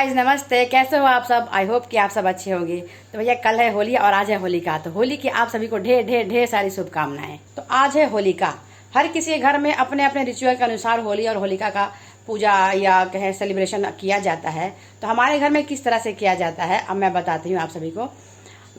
Guys नमस्ते, कैसे हो आप सब। आई होप कि आप सब अच्छे होंगे। तो भैया कल है होली और आज है होलिका। तो होली की आप सभी को ढेर ढेर ढेर सारी शुभकामनाएं। तो आज है होलिका। हर किसी के घर में अपने अपने रिचुअल के अनुसार होली और होलिका का पूजा या कहें सेलिब्रेशन किया जाता है। तो हमारे घर में किस तरह से किया जाता है अब मैं बताती हूँ आप सभी को।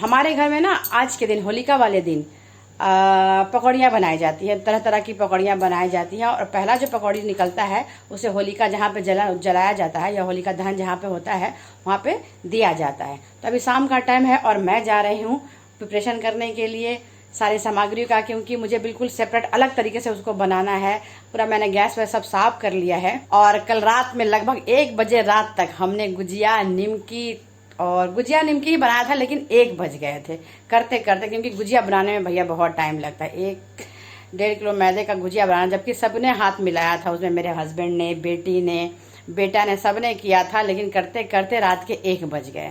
हमारे घर में ना आज के दिन होलिका वाले दिन पकौड़ियाँ बनाई जाती हैं। तरह तरह की पकौड़ियाँ बनाई जाती हैं और पहला जो पकौड़ी निकलता है उसे होलिका जहाँ पे जलाया जाता है या होलिका दहन जहाँ पे होता है वहाँ पे दिया जाता है। तो अभी शाम का टाइम है और मैं जा रही हूँ प्रिपरेशन करने के लिए सारी सामग्रियों का, क्योंकि मुझे बिल्कुल सेपरेट अलग तरीके से उसको बनाना है। पूरा मैंने गैस वैस सब साफ कर लिया है और कल रात में लगभग 1 बजे रात तक हमने गुजिया निमकी ही बनाया था, लेकिन 1 बज गए थे करते करते, क्योंकि गुजिया बनाने में भैया बहुत टाइम लगता है। 1-1.5 किलो मैदे का गुजिया बनाना, जबकि सबने हाथ मिलाया था उसमें, मेरे हस्बैंड ने, बेटी ने, बेटा ने, सबने किया था, लेकिन करते करते रात के 1 बज गए।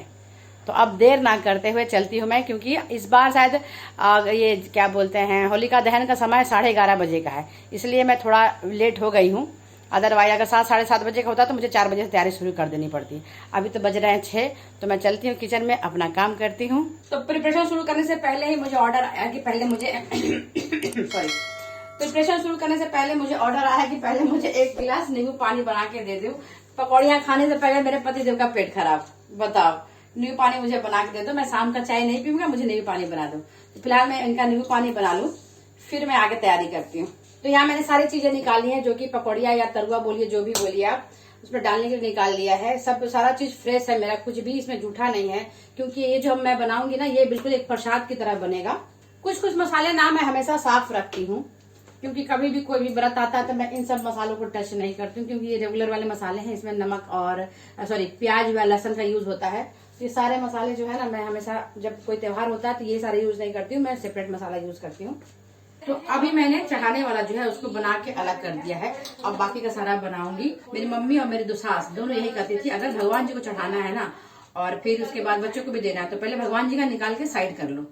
तो अब देर ना करते हुए चलती हूँ मैं, क्योंकि इस बार शायद ये क्या बोलते हैं होलिका दहन का समय 11:30 बजे का है, इसलिए मैं थोड़ा लेट हो गई हूँ। अदरवाइज अगर 7-7:30 बजे का होता तो मुझे 4 बजे से तैयारी शुरू कर देनी पड़ती। अभी तो बज रहे हैं 6, तो मैं चलती हूँ किचन में, अपना काम करती हूँ। तो प्रिपरेशन शुरू करने से पहले ही मुझे ऑर्डर आया कि पहले मुझे सॉरी प्रिपरेशन शुरू करने से पहले मुझे ऑर्डर आया कि पहले मुझे 1 गिलास नींबू पानी बना के दे दो। पकौड़ियाँ खाने से पहले मेरे पतिदेव का पेट खराब, बताओ नींबू पानी मुझे बना के दे दो। मैं शाम का चाय नहीं पीऊंगा, मुझे नींबू पानी बना दो। तो फिलहाल मैं इनका नींबू पानी बना लूं, फिर मैं आगे तैयारी करती हूँ। तो यहाँ मैंने सारी चीजें निकाली हैं, जो कि पकौड़िया या तरुआ बोलिए, जो भी बोलिए आप, उसमें डालने के लिए निकाल लिया है। सब सारा चीज फ्रेश है मेरा, कुछ भी इसमें जूठा नहीं है, क्योंकि ये जो मैं बनाऊंगी ना ये बिल्कुल एक प्रसाद की तरह बनेगा। कुछ मसाले ना मैं हमेशा साफ रखती हूँ, क्योंकि कभी भी कोई भी व्रत आता है तो मैं इन सब मसालों को टच नहीं करती हूँ, क्योंकि ये रेगुलर वाले मसाले हैं। इसमें नमक और प्याज व लहसुन का यूज होता है। तो ये सारे मसाले जो है ना, मैं हमेशा जब कोई त्योहार होता है तो ये सारे यूज नहीं करती हूँ, मैं सेपरेट मसाला यूज करती हूँ। तो अभी मैंने चढ़ाने वाला जो है उसको बना के अलग कर दिया है। अब बाकी का सारा बनाऊंगी। मेरी मम्मी और मेरी सास दोनों यही कहती थी, अगर भगवान जी को चढ़ाना है ना और फिर उसके बाद बच्चों को भी देना है, तो पहले भगवान जी का निकाल के साइड कर लो,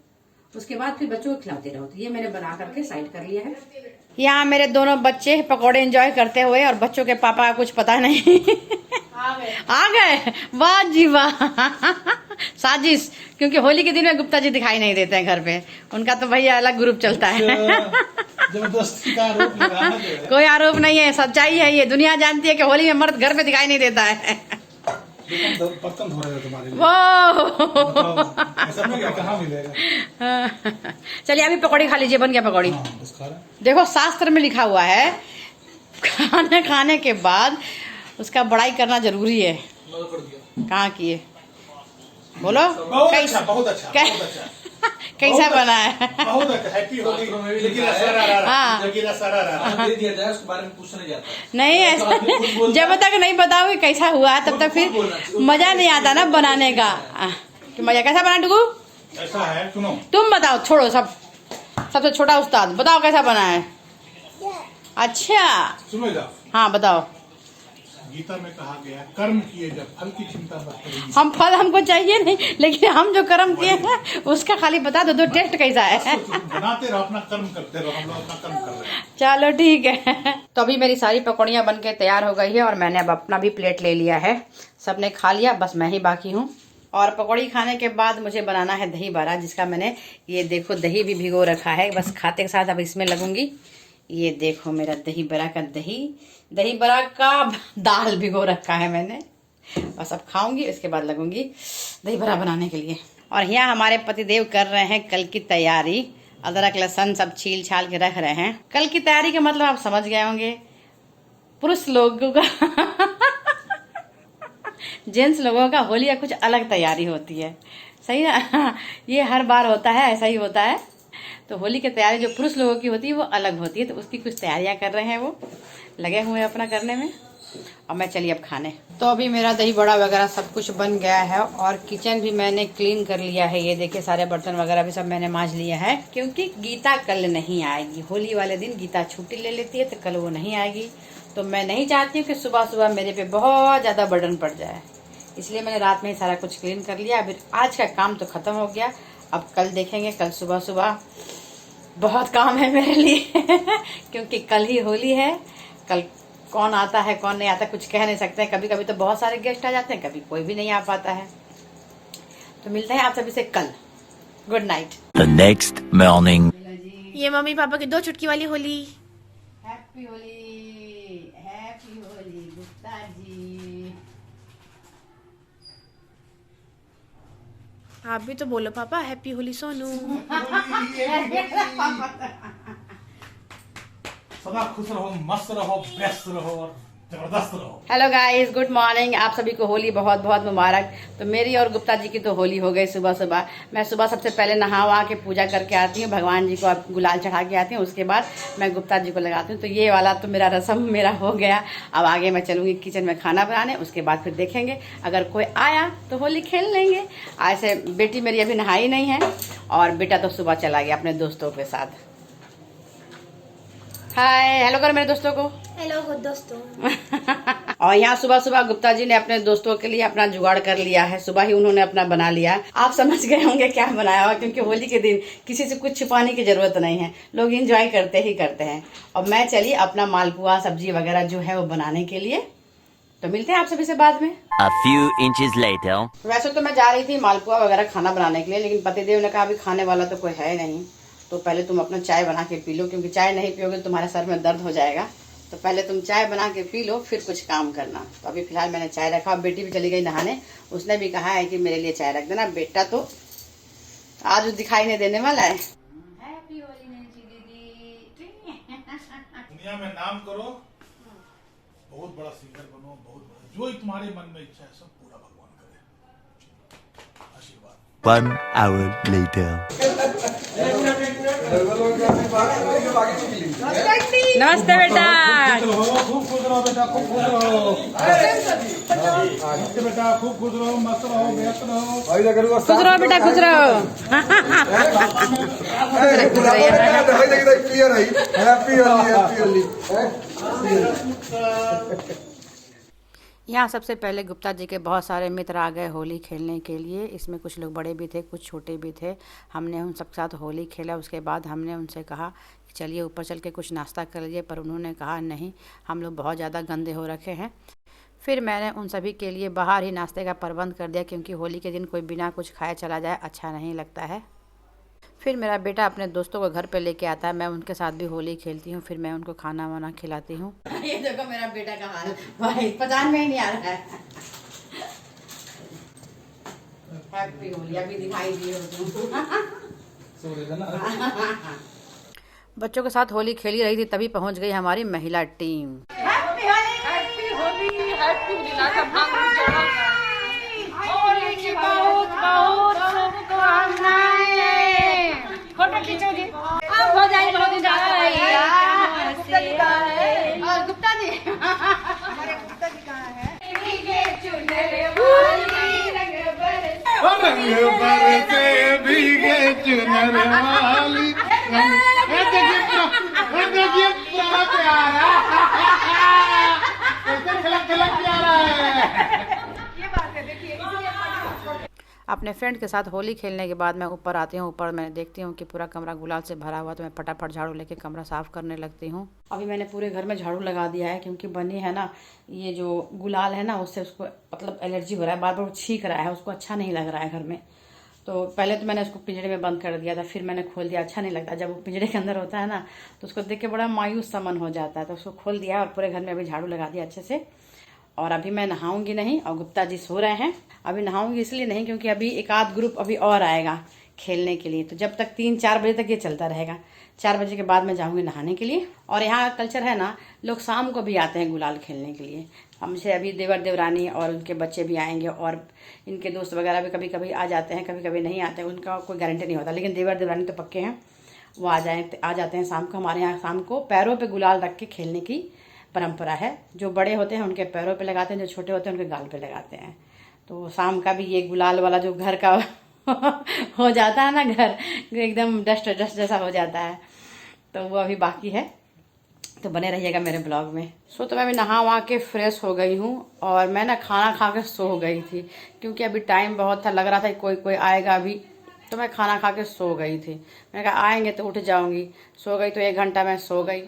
उसके बाद फिर बच्चों को खिलाते रहो। तो ये मैंने बना करके साइड कर लिया है। यहाँ मेरे दोनों बच्चे पकौड़े एंजॉय करते हुए, और बच्चों के पापा का कुछ पता नहीं आ गए। वाह जी वाह साजिश, क्योंकि होली के दिन में गुप्ता जी दिखाई नहीं देते हैं घर पे, उनका तो भैया अलग ग्रुप चलता है। जबरदस्ती का आरोप लगाना कोई आरोप नहीं है, सच्चाई है ये। दुनिया जानती है कि होली में मर्द घर पे दिखाई नहीं देता है। बर्तन धो रहे हो तुम्हारे लिए। वो ऐसा कहाँ मिलेगा। चलिए अभी पकौड़ी खा लीजिए, बन गया पकौड़ी। देखो शास्त्र में लिखा हुआ है खाना खाने के बाद उसका बड़ाई करना जरूरी है। कहाँ किए बोलो। कैसा बहुत अच्छा कैसा बना है। बहुत अच्छा, हैप्पी होली। नहीं ऐसा जब तक नहीं बताओगे कैसा हुआ है तब तक फिर मजा नहीं आता ना बनाने का। कि मजा कैसा बना डुगू? ऐसा है, सुनो तुम बताओ, छोड़ो सबसे छोटा उस्ताद, बताओ कैसा बना है। अच्छा सुनो, हाँ बताओ। गीता में कहा गया कर्म किए जब फल की चिंता मत करो। हम फल हमको चाहिए नहीं, लेकिन हम जो कर्म किए हैं उसका खाली बता दो टेस्ट कैसा है। बनाते रहो, अपना कर्म करते रहो, हम लोग अपना कर्म कर रहे हैं। चलो ठीक है। तो अभी मेरी सारी पकौड़ियाँ बन के तैयार हो गई है और मैंने अब अपना भी प्लेट ले लिया है। सबने खा लिया, बस मैं ही बाकी हूँ। और पकौड़ी खाने के बाद मुझे बनाना है दही बड़ा, जिसका मैंने ये देखो दही भी भिगो रखा है। बस खाते के साथ अब इसमें लगूंगी। ये देखो मेरा दही बड़ा का दाल भिगो रखा है मैंने। बस अब खाऊंगी, उसके बाद लगूंगी दही बड़ा बनाने के लिए। और यहाँ हमारे पतिदेव कर रहे हैं कल की तैयारी। अदरक लहसुन सब छील छाल के रख रहे हैं। कल की तैयारी का मतलब आप समझ गए होंगे, पुरुष लोगों का जेंट्स लोगों का होली का कुछ अलग तैयारी होती है। सही है, ये हर बार होता है, ऐसा ही होता है। तो होली की तैयारी जो पुरुष लोगों की होती है वो अलग होती है। तो उसकी कुछ तैयारियां कर रहे हैं, वो लगे हुए हैं अपना करने में। और मैं चलिए अब खाने। तो अभी मेरा दही बड़ा वगैरह सब कुछ बन गया है और किचन भी मैंने क्लीन कर लिया है। ये देखिए सारे बर्तन वगैरह भी सब मैंने मांज लिया है, क्योंकि गीता कल नहीं आएगी। होली वाले दिन गीता छुट्टी ले लेती है, तो कल वो नहीं आएगी। तो मैं नहीं चाहती हूँ कि सुबह सुबह मेरे पे बहुत ज्यादा बर्डन पड़ जाए, इसलिए मैंने रात में ही सारा कुछ क्लीन कर लिया। अभी आज का काम तो खत्म हो गया, अब कल देखेंगे। कल सुबह सुबह बहुत काम है मेरे लिए क्योंकि कल ही होली है। कल कौन आता है कौन नहीं आता कुछ कह नहीं सकते। कभी कभी तो बहुत सारे गेस्ट आ जाते हैं, कभी कोई भी नहीं आ पाता है। तो मिलते हैं आप सभी से कल। Good night. The next morning. ये मम्मी पापा की 2 चुटकी वाली होली। Happy Holi, happy Holi Gupta ji. आप भी तो बोलो पापा हैप्पी होली सोनू। सदा खुश रहो, मस्त रहो, व्यस्त रहो और जबरदस्त रहो। Hello guys, good morning. आप सभी को होली बहुत बहुत मुबारक। तो मेरी और गुप्ता जी की तो होली हो गई सुबह सुबह। मैं सुबह सबसे पहले नहा वहा के पूजा करके आती हूँ, भगवान जी को अब गुलाल चढ़ा के आती हूँ। उसके बाद मैं गुप्ता जी को लगाती हूँ। तो ये वाला तो मेरा रस्म मेरा हो गया। अब आगे मैं चलूँगी किचन में खाना बनाने, उसके बाद फिर देखेंगे अगर कोई आया तो होली खेल लेंगे। ऐसे बेटी मेरी अभी नहाई नहीं है और बेटा तो सुबह चला गया अपने दोस्तों के साथ। हाय हेलो करो मेरे दोस्तों को। हेलो गुड दोस्तों। और यहाँ सुबह सुबह गुप्ता जी ने अपने दोस्तों के लिए अपना जुगाड़ कर लिया है। सुबह ही उन्होंने अपना बना लिया। आप समझ गए होंगे क्या बनाया हुआ, क्योंकि होली के दिन किसी से कुछ छुपाने की जरूरत नहीं है, लोग एंजॉय करते ही करते हैं। और मैं चली अपना मालपुआ सब्जी वगैरह जो है वो बनाने के लिए। तो मिलते हैं आप सभी से बाद में। A few inches later. वैसे तो मैं जा रही थी मालपुआ वगैरह खाना बनाने के लिए, लेकिन पतिदेव ने कहा अभी खाने वाला तो कोई है नहीं, तो पहले तुम अपना चाय बना के पी लो, क्योंकि चाय नहीं पियोगे तो तुम्हारे सर में दर्द हो जाएगा। तो पहले तुम चाय बना के पी लो, फिर कुछ काम करना। तो अभी फिलहाल मैंने चाय रखा। बेटी भी चली गई नहाने, उसने भी कहा है कि मेरे लिए चाय रख देना। बेटा तो आज दिखाई नहीं देने वाला है। हैप्पी होली नैन्सी दीदी। दुनिया में नाम करो, बहुत बड़ा सिंगर बनो, बहुत बड़ा, जो तुम्हारे मन में इच्छा है सब पूरा भगवान करे। आशीर्वाद। 1 hour later. नमस्ते बेटा। खूब खुश रहो बेटा, खूब खुश रहो। नमस्ते बेटा, खूब खुश रहो, मस्त रहो, व्यस्त रहो। खुश रहो बेटा, खुश रहो। यहाँ सबसे पहले गुप्ता जी के बहुत सारे मित्र आ गए होली खेलने के लिए। इसमें कुछ लोग बड़े भी थे, कुछ छोटे भी थे। हमने उन सबके साथ होली खेला। उसके बाद हमने उनसे कहा कि चलिए ऊपर चल के कुछ नाश्ता कर लीजिए, पर उन्होंने कहा नहीं, हम लोग बहुत ज़्यादा गंदे हो रखे हैं। फिर मैंने उन सभी के लिए बाहर ही नाश्ते का प्रबंध कर दिया, क्योंकि होली के दिन कोई बिना कुछ खाए चला जाए अच्छा नहीं लगता है। फिर मेरा बेटा अपने दोस्तों को घर पे लेके आता है, मैं उनके साथ भी होली खेलती हूँ। फिर मैं उनको खाना वाना खिलाती हूँ। ये देखो मेरा बेटा का हाल भाई, पहचान में ही नहीं आ रहा है। हैप्पी होली अभी दिखाई दी हो तुम। बच्चों के साथ होली खेली रही थी, तभी पहुंच गई हमारी महिला team. Happy Holi, happy Holi, happy Holi की बहुत बहुत शुभकामनाएं। फोटो खींचोगे? अब हो जाए, बहुत दिन ज्यादा है। और गुप्ता जी, हमारे गुप्ता जी कहाँ है? रंग बरसे भीगे चुनर वाली। देखिए क्या प्यारा, कैसे खिलक खिलक प्यारा है। ये बात है, देखिए अपने फ्रेंड के साथ होली खेलने के बाद मैं ऊपर आती हूँ। ऊपर मैं देखती हूँ कि पूरा कमरा गुलाल से भरा हुआ, तो मैं फटाफट झाड़ू लेके कमरा साफ़ करने लगती हूँ। अभी मैंने पूरे घर में झाड़ू लगा दिया है, क्योंकि बनी है ना ये जो गुलाल है ना, उससे उसको मतलब एलर्जी हो रहा है, बार बार छींक रहा है, उसको अच्छा नहीं लग रहा है घर में। तो पहले तो मैंने उसको पिंजरे में बंद कर दिया था, फिर मैंने खोल दिया। अच्छा नहीं लगता जब वो पिंजरे के अंदर होता है ना, तो उसको देख के बड़ा मायूस सा मन हो जाता है। तो उसको खोल दिया और पूरे घर में अभी झाड़ू लगा दिया अच्छे से। और अभी मैं नहाऊंगी नहीं, और गुप्ता जी सो रहे हैं। अभी नहाऊंगी इसलिए नहीं, क्योंकि अभी एक आध ग्रुप अभी और आएगा खेलने के लिए। तो जब तक 3-4 बजे तक ये चलता रहेगा। 4 बजे के बाद मैं जाऊंगी नहाने के लिए। और यहाँ कल्चर है ना, लोग शाम को भी आते हैं गुलाल खेलने के लिए। हमसे अभी देवर देवरानी और उनके बच्चे भी आएंगे, और इनके दोस्त वगैरह भी कभी कभी आ जाते हैं, कभी कभी नहीं आते हैं, उनका कोई गारंटी नहीं होता। लेकिन देवर देवरानी तो पक्के हैं, वो आ जाते हैं शाम को। हमारे यहाँ शाम को पैरों पे गुलाल रख के खेलने की परंपरा है। जो बड़े होते हैं उनके पैरों पे लगाते हैं, जो छोटे होते हैं उनके गाल पे लगाते हैं। तो शाम का भी ये गुलाल वाला जो घर का हो जाता है ना, घर एकदम डस्ट जैसा हो जाता है, तो वो अभी बाकी है। तो बने रहिएगा मेरे ब्लॉग में। तो मैं अभी नहा वहा के फ्रेश हो गई हूँ, और मैं ना खाना खा के सो गई थी, क्योंकि अभी टाइम बहुत था, लग रहा था कोई कोई आएगा अभी। तो मैं खाना खा के सो गई थी। मैंने कहा आएंगे तो उठ जाऊंगी। सो गई तो 1 घंटा मैं सो गई,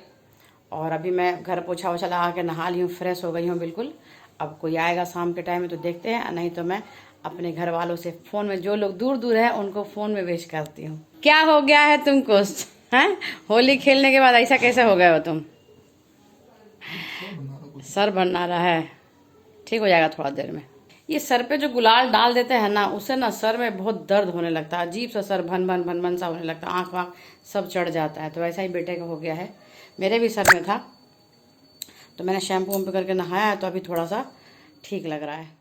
और अभी मैं घर पोछा वोछा लगा के नहा ली हूँ, फ्रेश हो गई हूँ बिल्कुल। अब कोई आएगा शाम के टाइम में तो देखते हैं, नहीं तो मैं अपने घर वालों से फ़ोन में, जो लोग दूर दूर है उनको फ़ोन में विश करती हूँ। क्या हो गया है तुमको हैं? होली खेलने के बाद ऐसा कैसे हो गए हो तुम? सर बना रहा है, ठीक हो जाएगा थोड़ा देर में। ये सर पे जो गुलाल डाल देते हैं ना, उससे ना सर में बहुत दर्द होने लगता है, अजीब सा सर भन भन भन भन सा होने लगता है, आँख वाँख सब चढ़ जाता है। तो ऐसा ही बेटे का हो गया है, मेरे भी सर में था, तो मैंने शैम्पू वम्पू करके नहाया है, तो अभी थोड़ा सा ठीक लग रहा है।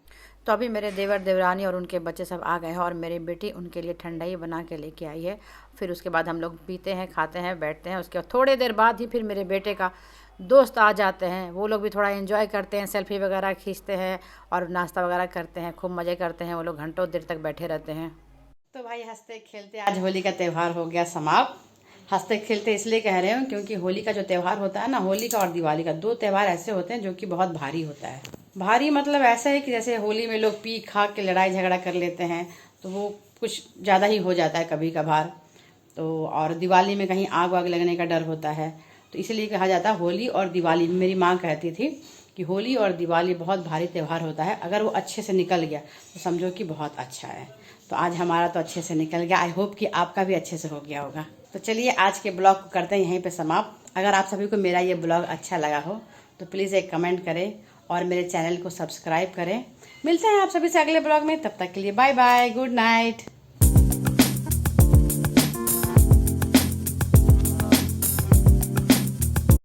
तो अभी मेरे देवर देवरानी और उनके बच्चे सब आ गए हैं और मेरी बेटी उनके लिए ठंडाई बना के लेके आई है। फिर उसके बाद हम लोग पीते हैं, खाते हैं, बैठते हैं। उसके बाद थोड़ी देर बाद ही फिर मेरे बेटे का दोस्त आ जाते हैं, वो लोग भी थोड़ा एंजॉय करते हैं, सेल्फी वगैरह खींचते हैं और नाश्ता वगैरह करते हैं, खूब मज़े करते हैं। वो लोग घंटों देर तक बैठे रहते हैं। तो भाई हंसते खेलते आज होली का त्यौहार हो गया समाप्त। हंसते खेलते इसलिए कह रहे हूँ क्योंकि होली का जो त्यौहार होता है ना, होली का और दिवाली का, दो त्यौहार ऐसे होते हैं जो कि बहुत भारी होता है। भारी मतलब ऐसा है कि जैसे होली में लोग पी खा के लड़ाई झगड़ा कर लेते हैं, तो वो कुछ ज़्यादा ही हो जाता है कभी कभार। तो और दिवाली में कहीं आग वाग लगने का डर होता है, तो इसलिए कहा जाता है होली और दिवाली। मेरी माँ कहती थी कि होली और दिवाली बहुत भारी त्यौहार होता है, अगर वो अच्छे से निकल गया तो समझो कि बहुत अच्छा है। तो आज हमारा तो अच्छे से निकल गया, आई होप कि आपका भी अच्छे से हो गया होगा। तो चलिए आज के ब्लॉग को करते हैं यहीं पे समाप्त। अगर आप सभी को मेरा ये ब्लॉग अच्छा लगा हो तो प्लीज़ एक कमेंट करें और मेरे चैनल को सब्सक्राइब करें। मिलते हैं आप सभी से अगले ब्लॉग में, तब तक के लिए बाय बाय, गुड नाइट।